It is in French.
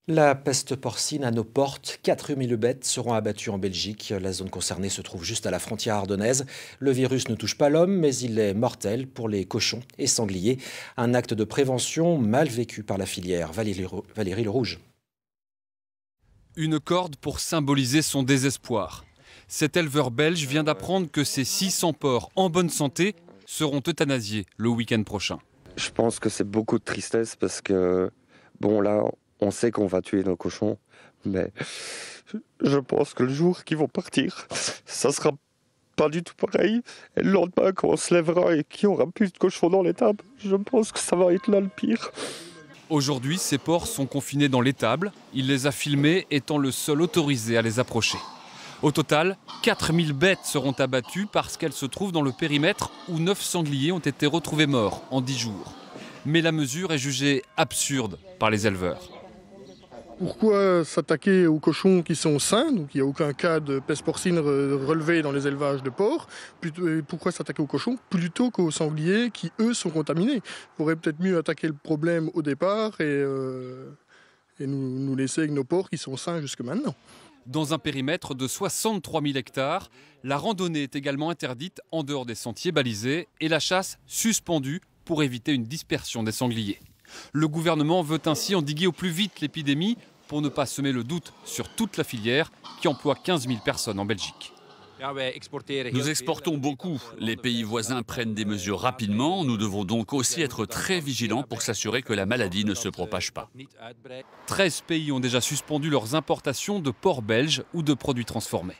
La peste porcine à nos portes, 4000 bêtes seront abattues en Belgique. La zone concernée se trouve juste à la frontière ardennaise. Le virus ne touche pas l'homme, mais il est mortel pour les cochons et sangliers. Un acte de prévention mal vécu par la filière. Valérie Le Rouge. Une corde pour symboliser son désespoir. Cet éleveur belge vient d'apprendre que ses 600 porcs en bonne santé seront euthanasiés le week-end prochain. Je pense que c'est beaucoup de tristesse parce que, bon là, on sait qu'on va tuer nos cochons, mais je pense que le jour qu'ils vont partir, ça sera pas du tout pareil. Et le lendemain, quand on se lèvera et qu'il n'y aura plus de cochons dans l'étable, je pense que ça va être là le pire. Aujourd'hui, ces porcs sont confinés dans l'étable. Il les a filmés, étant le seul autorisé à les approcher. Au total, 4000 bêtes seront abattues parce qu'elles se trouvent dans le périmètre où 9 sangliers ont été retrouvés morts en 10 jours. Mais la mesure est jugée absurde par les éleveurs. Pourquoi s'attaquer aux cochons qui sont sains, donc il n'y a aucun cas de peste porcine relevé dans les élevages de porcs, pourquoi s'attaquer aux cochons plutôt qu'aux sangliers qui, eux, sont contaminés? Il faudrait peut-être mieux attaquer le problème au départ et nous laisser avec nos porcs qui sont sains jusque maintenant. Dans un périmètre de 63 000 hectares, la randonnée est également interdite en dehors des sentiers balisés et la chasse suspendue pour éviter une dispersion des sangliers. Le gouvernement veut ainsi endiguer au plus vite l'épidémie pour ne pas semer le doute sur toute la filière qui emploie 15 000 personnes en Belgique. Nous exportons beaucoup. Les pays voisins prennent des mesures rapidement. Nous devons donc aussi être très vigilants pour s'assurer que la maladie ne se propage pas. 13 pays ont déjà suspendu leurs importations de porcs belges ou de produits transformés.